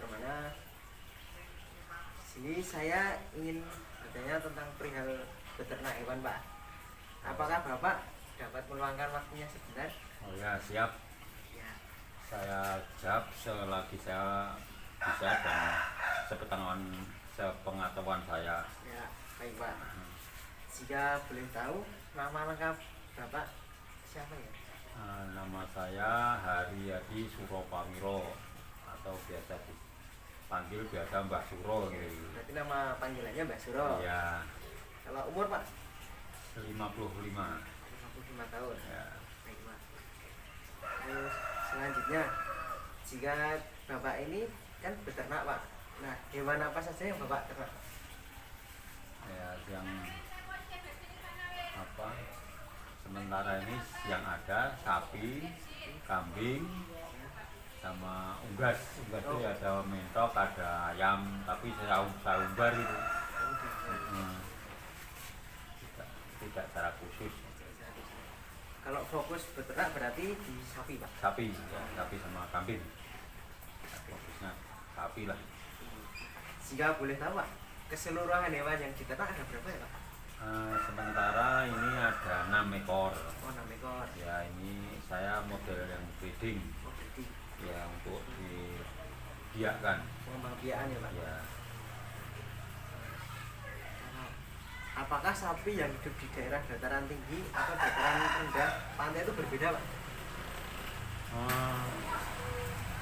Permana. Sini saya ingin bertanya tentang perihal beternak hewan, Pak. Apakah Bapak dapat meluangkan waktunya sebentar? Oh ya, siap. Ya, Saya jawab selagi saya bisa dan sepengetahuan saya. ya, baik Pak. Jika boleh tahu nama lengkap Bapak siapa ya? Nama saya Haryadi Suropamiro atau biasa dipanggil biasa Mbah Suro gitu. Berarti nama panggilannya Mbak Suro. Ya, Kalau umur Pak? 55. 55 tahun. Ya. Baik Pak. Terus selanjutnya, jika Bapak ini kan beternak Pak. Nah, hewan apa saja yang Bapak ternak? Ya, yang apa? Sementara ini yang ada sapi, kambing, sama unggas. Unggas itu ya ada mentok, ada ayam, tapi saya umbar itu. Hmm, tidak secara khusus. Kalau fokus beternak berarti di sapi Pak. Sapi, ya, sapi sama kambing. Fokusnya sapi lah. Jika boleh tahu Pak, keseluruhan hewan yang diternak ada berapa ya Pak? Sementara ini ada 6 ekor. Oh, 6 ekor. Ya, ini saya model yang breeding. Oh, berarti Ya, untuk dibiakkan. pengembang biakan ya Pak. Ya, Apakah sapi yang hidup di daerah dataran tinggi atau dataran rendah pantai itu berbeda Pak?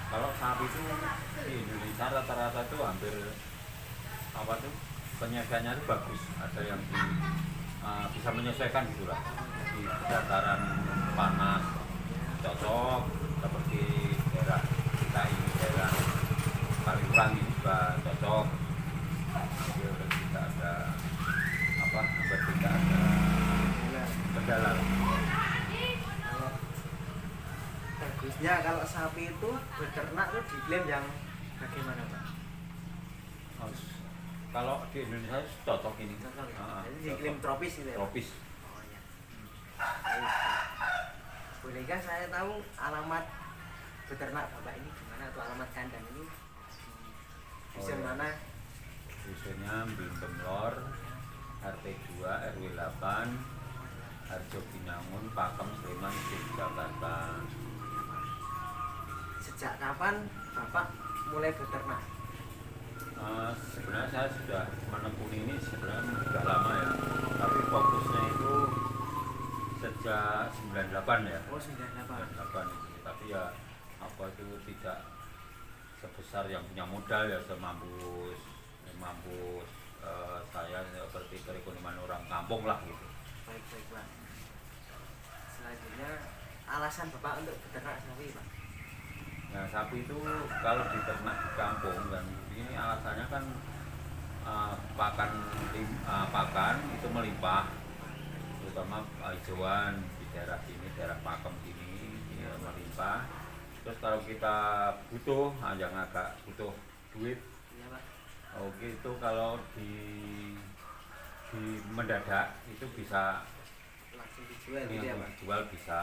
kalau sapi itu di Indonesia rata-rata itu hampir apa tuh penyesuaiannya itu bagus. Ada yang bisa menyesuaikan gitulah di dataran panas cocok, seperti daerah kita ini, daerah Kaliurang ini juga cocok. Hampir tidak ada hampir tidak ada kendala. Kalau bagusnya kalau sapi itu beternak itu di iklim yang bagaimana Pak? Kalau di Indonesia cocok ini. Cocok ya? Jadi di Cocok. iklim tropis gitu ya? Pak? Tropis. Oh ya. Baik. Bolehkah saya tahu alamat beternak Bapak ini gimana atau alamat kandang ini di dusun Oh, ya. mana? Dusunnya Blimbem Lor, RT 2 RW 8, Harjo Binangun, Pakem, Sleman, Jakarta. Sejak kapan Bapak mulai beternak? Sebenarnya saya sudah menekuni ini sebenarnya sudah lama ya, tapi fokusnya itu sejak 98 ya. Oh, 98. 98 ini. Tapi ya apa itu tidak sebesar yang punya modal ya, semampu saya seperti perekonomian orang kampung lah gitu. Baik Pak. Selanjutnya alasan Bapak untuk beternak sapi Pak? Nah, sapi itu kalau diternak di kampung dan ini alasannya kan pakan itu melimpah, terutama hijauan di daerah sini, daerah Pakem sini ya, melimpah. Terus kalau kita butuh, yang agak butuh duit, Iya Pak. oke, itu kalau di mendadak itu bisa Langsung dijual gitu ya Pak? dijual bisa.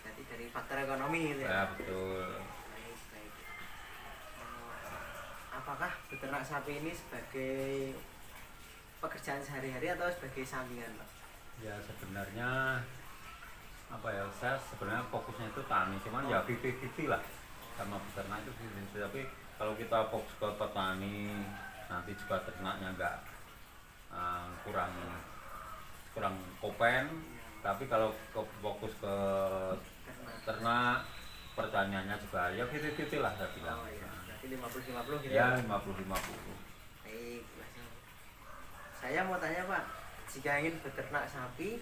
Jadi dari faktor ekonomi gitu ya? Ya betul. Baik. Apakah beternak sapi ini sebagai pekerjaan sehari-hari atau sebagai sampingan Pak? Ya sebenarnya saya sebenarnya fokusnya itu tani, cuman ya 50-50 lah sama beternak itu 50-50. Tapi kalau kita fokus ke petani, nanti juga ternaknya enggak kurang kopen. Tapi kalau fokus ke ternak, pertaniannya juga ya 50-50 lah saya bilang. Oh iya, berarti 50-50 gitu Ya ya? 50-50. Baik, saya mau tanya Pak, jika ingin beternak sapi,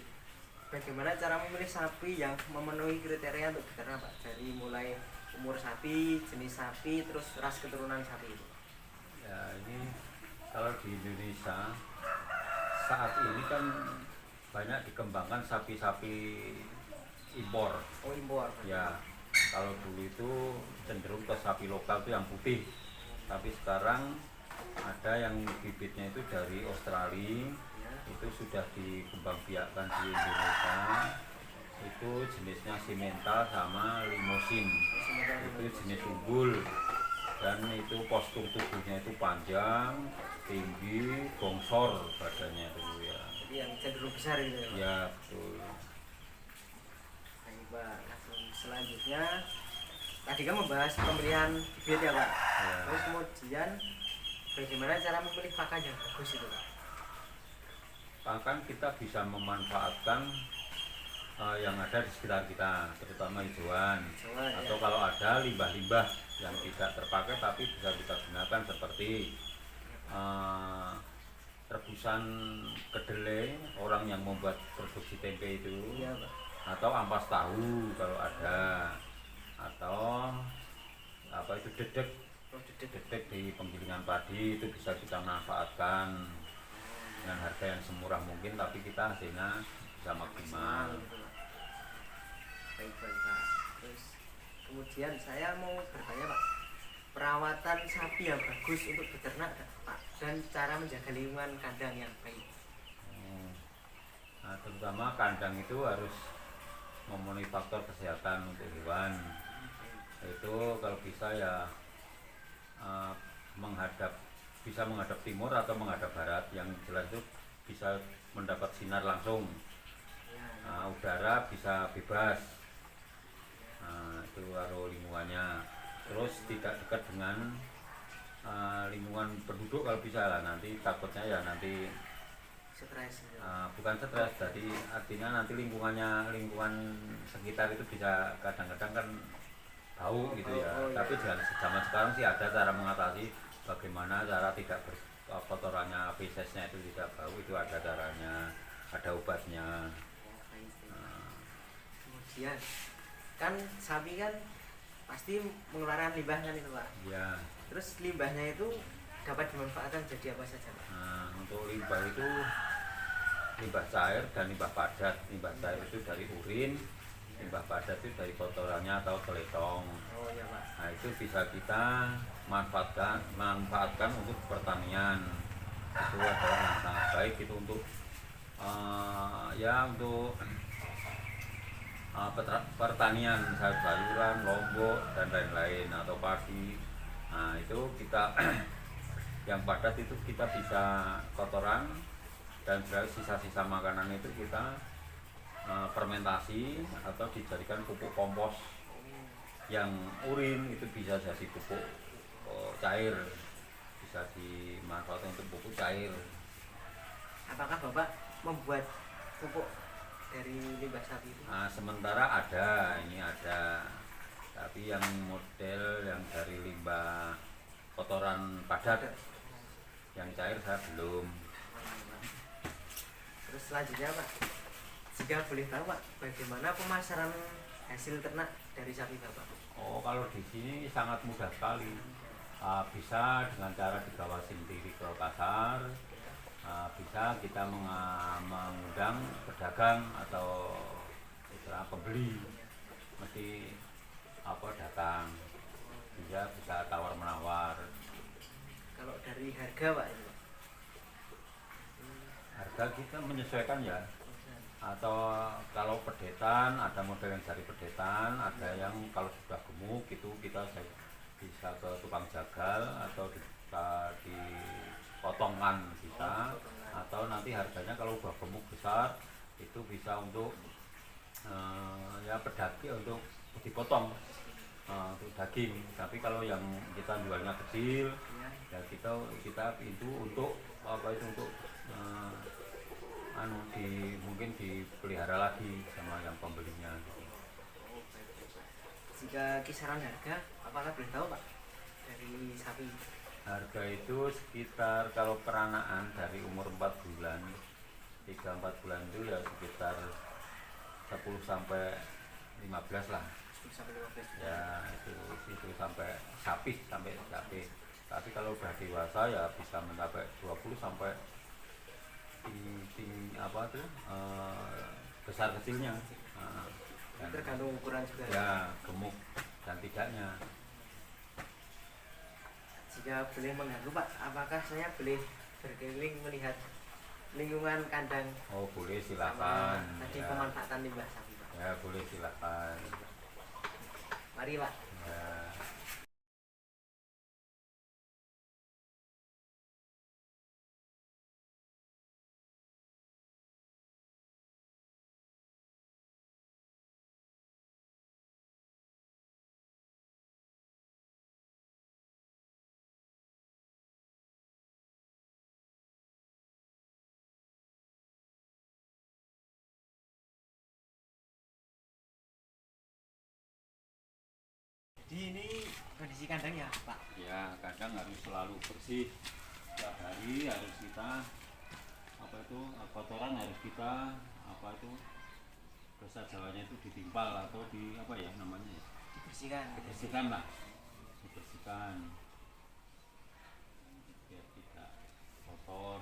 bagaimana cara memilih sapi yang memenuhi kriteria untuk beternak Pak? Dari mulai umur sapi, jenis sapi, terus ras keturunan sapi itu. Ya ini kalau di Indonesia saat ini kan banyak dikembangkan sapi-sapi impor. Oh, impor. Ya, kalau dulu itu cenderung ke sapi lokal itu yang putih. Tapi sekarang ada yang bibitnya itu dari Australia, Ya. itu sudah dikembangbiakkan di Indonesia. Itu jenisnya simental sama limosin. Itu jenis unggul dan dan itu postur tubuhnya itu panjang, tinggi, bongsor badannya itu ya. Jadi yang cenderung besar gitu ya Pak? Ya betul. Baik Pak, langsung selanjutnya tadi kan membahas pemilihan bibit ya Pak. Ya. Terus kemudian bagaimana cara memilih pakan yang bagus itu Pak? Bahkan kita bisa memanfaatkan yang ada di sekitar kita, terutama hijauan, atau ya. kalau ada limbah-limbah yang tidak terpakai tapi bisa kita gunakan seperti rebusan kedelai, orang yang membuat produksi tempe itu, Iya, Pak. atau ampas tahu kalau ada, atau apa itu dedek di penggilingan padi itu bisa kita manfaatkan dengan harga yang semurah mungkin, tapi kita hasilnya bisa maksimal. Baik Pak. Terus kemudian saya mau bertanya Pak, perawatan sapi yang bagus untuk beternak Pak, dan cara menjaga lingkungan kandang yang baik. Nah, terutama kandang itu harus memenuhi faktor kesehatan untuk hewan. Itu kalau bisa ya bisa menghadap timur atau menghadap barat, yang jelas itu bisa mendapat sinar langsung. Udara bisa bebas. Itu harus lingkungannya. Terus tidak dekat dengan lingkungan penduduk kalau bisa lah, nanti takutnya ya nanti Stres. bukan stres, jadi artinya nanti lingkungan sekitar itu bisa kadang-kadang kan bau gitu ya. Tapi zaman sekarang sih ada cara mengatasi, bagaimana cara tidak kotorannya, fesesnya itu tidak bau, itu ada caranya, ada obatnya. Kemudian kan sapi kan pasti mengeluarkan limbah kan itu Pak. Ya. Terus limbahnya itu dapat dimanfaatkan jadi apa saja Pak? Nah, untuk limbah itu limbah cair dan limbah padat. Limbah cair itu dari urin, limbah padat itu dari kotorannya atau teletong. Oh iya Pak. Nah, itu bisa kita manfaatkan untuk pertanian. Itu adalah yang sangat baik itu untuk untuk pertanian, sayur-sayuran, lombok dan lain-lain, atau padi. Nah, itu kita yang padat itu kita bisa kotoran, dan sisa-sisa makanan itu kita fermentasi atau dijadikan pupuk kompos. Yang urin itu bisa jadi pupuk cair, bisa dimanfaatkan untuk pupuk cair. Apakah Bapak membuat pupuk dari limbah sapi itu? Sementara ada, tapi yang model yang dari limbah kotoran padat, yang cair saya belum. Terus selanjutnya Pak, jika boleh tahu Pak, bagaimana pemasaran hasil ternak dari sapi Bapak? Kalau di sini sangat mudah sekali. Bisa dengan cara dibawa sendiri ke pasar, bisa kita mengundang pedagang atau pembeli, mesti datang, bisa tawar menawar. Kalau dari harga Pak itu Pak? Harga kita menyesuaikan ya, atau kalau pedetan ada model yang dari pedetan, ada yang kalau sudah gemuk itu kita bisa ke tukang jagal atau dipotongkan bisa, atau nanti harganya kalau udah gemuk besar itu bisa untuk pedaging, untuk dipotong untuk daging. Tapi kalau yang kita jualnya kecil ya kita itu untuk untuk mungkin dipelihara lagi sama yang pembelinya gitu. Jika kisaran harga, apakah boleh tahu Pak dari sapi? Harga itu sekitar kalau peranaan dari umur 4 bulan, 3-4 bulan itu ya sekitar 10 sampai 15 lah. 10 sampai 15. Ya itu sampai sapi. Tapi kalau udah dewasa ya bisa mencapai 20 sampai besar kecilnya. Tergantung ukuran juga. Ya, gemuk dan tidaknya. Jika boleh mengganggu Pak, apakah saya boleh berkeliling melihat lingkungan kandang? Boleh, silakan. Tadi pemanfaatan limbah sapi Pak. Ya, boleh, silakan. Mari Pak. Jadi ini kondisi kandangnya Pak. Ya kadang harus selalu bersih, tiap hari harus kita apa itu kotoran harus kita apa itu bahasa Jawanya itu ditimpal atau di apa ya namanya ya? Dibersihkan lah, dibersihkan biar tidak kotor.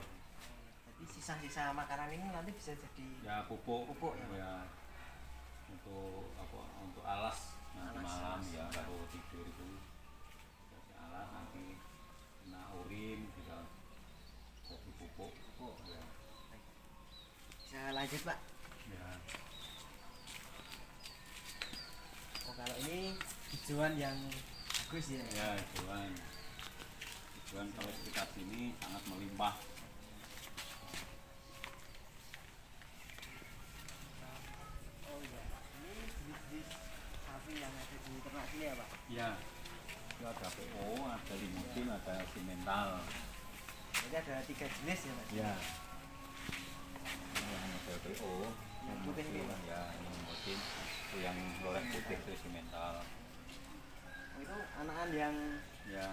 Jadi sisa-sisa makanan ini nanti bisa jadi Ya pupuk, Pupuk, ya, Pak. ya untuk apa untuk alas nanti Alas, malam alas. ya kalau tidur itu jadi alas nanti kena urin bisa jadi pupuk. pupuk. Ya, Bisa lanjut Pak. ya. Oh kalau ini hijauan yang bagus ya. Ya, hijauan kalau sekitar sini sangat melimpah. Oh iya. Ini jenis-jenis sapi yang ada di ternak sini ya Pak. Ya, itu ada PO, ada limusin, ada simental. Jadi ada 3 jenis ya Pak. Ya, ini yang model PO, Yang putih ini, Pak. ya, ini limusin, itu yang lorek putih itu simental. Oh, itu anakan yang Ya,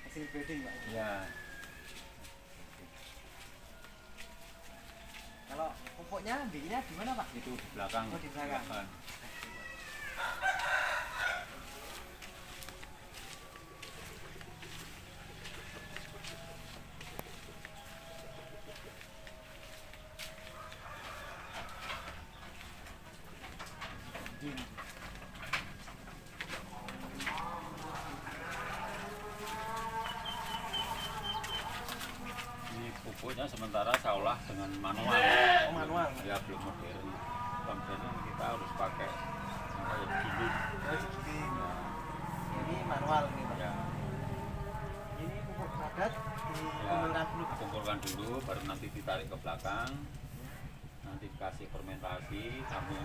hasil breeding Pak. ya, Kalau pupuknya bikinnya di mana Pak? itu di belakang. Oh, di belakang. Ini pupuknya sementara saya olah dengan manual. Oh, manual. Ya, belum modern. Kemudian kita harus pakai apa ya, giling. Oh, digiling. Ini manual nih Pak. Ya, Ini pupuk padat dikumpulkan dulu Pak. kumpulkan dulu, baru nanti ditarik ke belakang. Nanti dikasih fermentasi, kami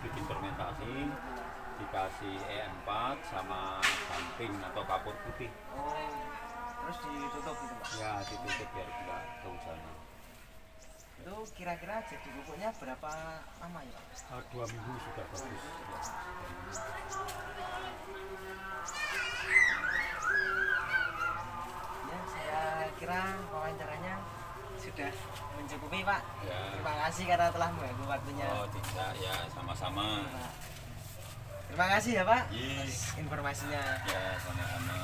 bikin fermentasi, dikasih E4 sama samping atau kapur putih. Oh, terus ditutup gitu Pak. Ya, ditutup biar tidak kehujanan. Itu kira-kira jadi pupuknya berapa lama ya Pak? 2 minggu sudah bagus. Ya, saya kira wawancaranya sudah mencukupi Pak. Ya. Terima kasih karena telah mengganggu waktunya. Oh, tidak, ya sama-sama. Pak. Terima kasih ya Pak Yes. informasinya. Ya, sama-sama.